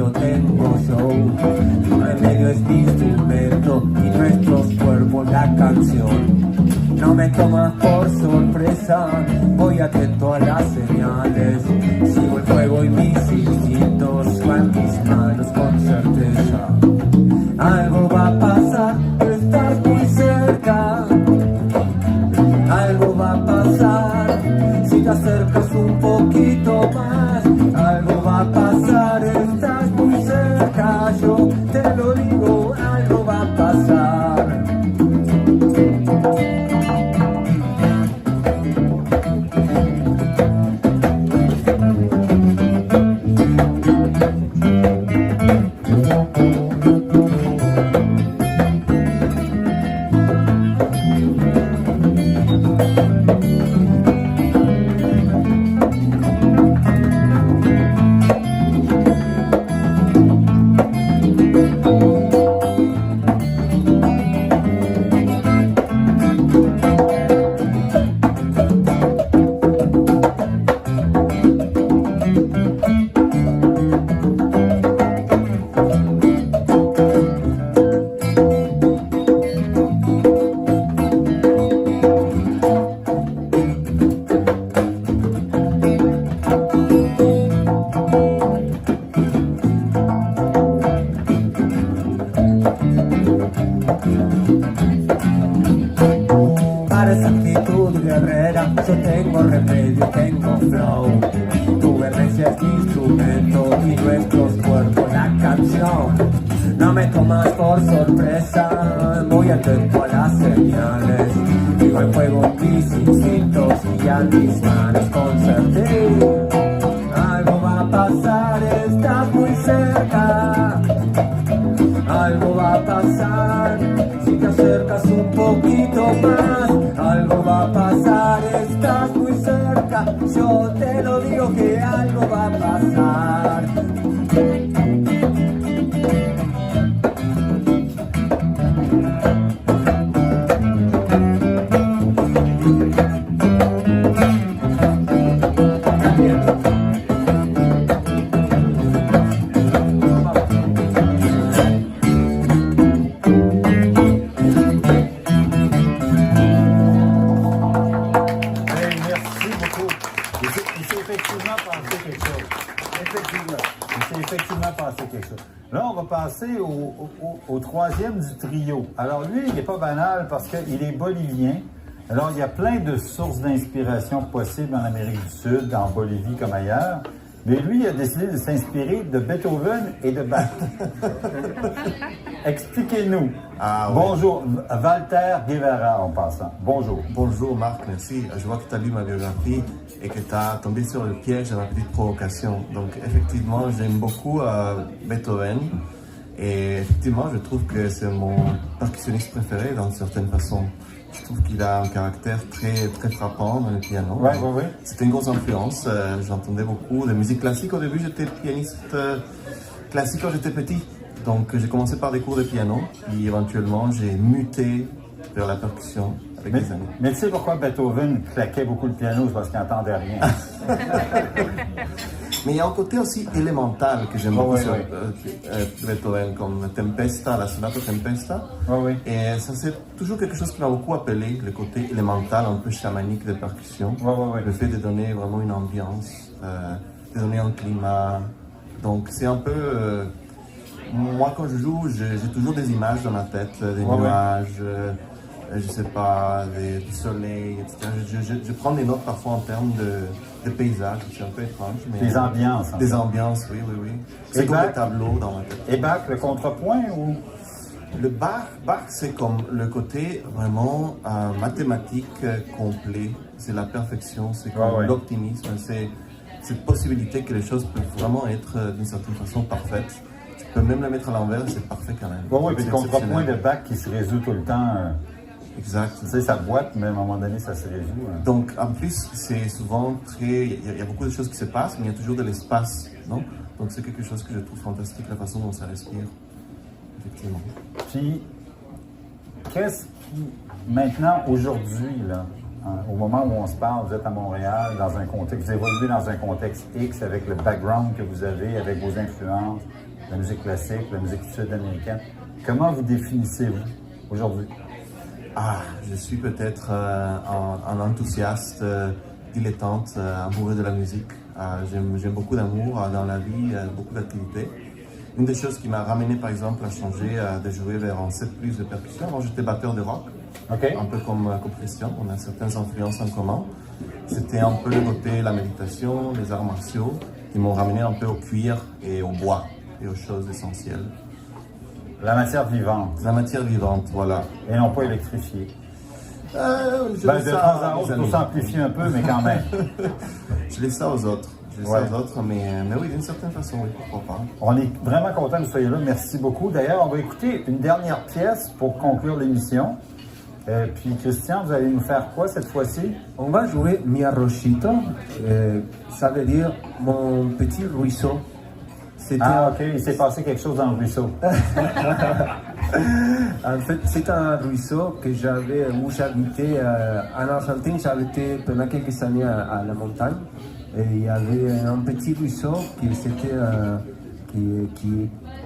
no tengo show. Mi remedio es mi instrumento y nuestros cuerpos la canción. No me tomas por sorpresa, voy atento a las señales. Sigo el fuego y mis instintos van mis manos con certeza. Algo va a pasar, estás muy cerca. Algo va a pasar, si te acercas un poquito más. Algo va a pasar, estás muy cerca. Yo te lo digo, algo va a pasar. Para esa actitud guerrera, yo tengo remedio, tengo flow. Tu violencia es mi instrumento y nuestros cuerpos la canción. No me tomas por sorpresa, muy atento a las señales. Digo el fuego, mis instintos y a mis manos con certeza. Algo va a pasar, estás muy cerca. Algo va a pasar, si te acercas un poquito más. Algo va a pasar, estás muy cerca. Yo te lo digo que algo va a pasar. Là, on va passer au troisième du trio. Alors lui, il n'est pas banal parce qu'il est bolivien. Alors, il y a plein de sources d'inspiration possibles en Amérique du Sud, en Bolivie comme ailleurs. Mais lui, il a décidé de s'inspirer de Beethoven et de Bach. Expliquez-nous. Ah, Bonjour, Walter Guevara en passant. Bonjour. Bonjour Marc, merci. Je vois que tu as lu ma biographie et que tu as tombé sur le piège de ma petite provocation. Donc effectivement, j'aime beaucoup Beethoven et effectivement, je trouve que c'est mon percussionniste préféré dans certaines façons. Je trouve qu'il a un caractère très frappant dans le piano. Oui. C'était une grosse influence. J'entendais beaucoup de musique classique. Au début, j'étais pianiste classique quand j'étais petit. Donc j'ai commencé par des cours de piano, puis éventuellement j'ai muté vers la percussion avec les années. Mais tu sais pourquoi Beethoven claquait beaucoup le piano? C'est parce qu'il n'entendait rien. Mais il y a un côté aussi élémental que j'aime beaucoup sur oui. Beethoven, comme Tempesta, la sonate Tempesta. Oui. Et ça c'est toujours quelque chose qui m'a beaucoup appelé, le côté élémental, un peu chamanique des percussions. Oui. Le fait de donner vraiment une ambiance, de donner un climat. Donc c'est un peu... moi, quand je joue, j'ai toujours des images dans ma tête, des nuages, je sais pas, du soleil, etc. Je prends des notes parfois en termes de paysages, c'est un peu étrange. Mais des ambiances. Des ambiances, oui. C'est comme des tableaux dans ma tête. Et Bach, le contrepoint ou? Le Bach, c'est comme le côté vraiment mathématique complet. C'est la perfection, c'est comme l'optimisme, c'est cette possibilité que les choses peuvent vraiment être d'une certaine façon parfaites. Tu peux même la mettre à l'envers, c'est parfait quand même. Oui, puis le contrepoint de Bach qui se résout tout le temps. Exact. Tu sais, ça boite, mais à un moment donné, ça se résout. Donc, en plus, c'est souvent très... Il y a beaucoup de choses qui se passent, mais il y a toujours de l'espace, non? Donc, c'est quelque chose que je trouve fantastique, la façon dont ça respire. Effectivement. Puis, qu'est-ce qui, maintenant, aujourd'hui, là, au moment où on se parle, vous êtes à Montréal, dans un contexte, vous évoluez dans un contexte X avec le background que vous avez, avec vos influences. la musique classique, la musique sud-américaine. Comment vous définissez-vous aujourd'hui? Ah, je suis peut-être un enthousiaste, dilettante, amoureux de la musique. J'aime beaucoup d'amour dans la vie, beaucoup d'activités. Une des choses qui m'a ramené, par exemple, à changer de jouer vers un set plus de percussion. Avant, j'étais batteur de rock, un peu comme Christian. On a certaines influences en commun. C'était un peu le côté, la méditation, les arts martiaux, qui m'ont ramené un peu au cuir et au bois et aux choses essentielles. La matière vivante. La matière vivante, voilà. Et non pas électrifiée. Je Ben, laisse de ça temps en à mes autre, amis. pour s'amplifier un peu, mais quand même. Je laisse ça aux autres. Je laisse ça aux autres, mais oui, d'une certaine façon, oui, pourquoi pas. On est vraiment content que vous soyez là. Merci beaucoup. D'ailleurs, on va écouter une dernière pièce pour conclure l'émission. Puis, Christian, vous allez nous faire quoi cette fois-ci? On va jouer Mi Arrochito, ça veut dire mon petit ruisseau. C'était Ah, OK. Il s'est passé quelque chose dans le ruisseau. En fait, c'est un ruisseau que où j'habitais en Argentine. J'habitais pendant quelques années à la montagne. Et il y avait un petit ruisseau qui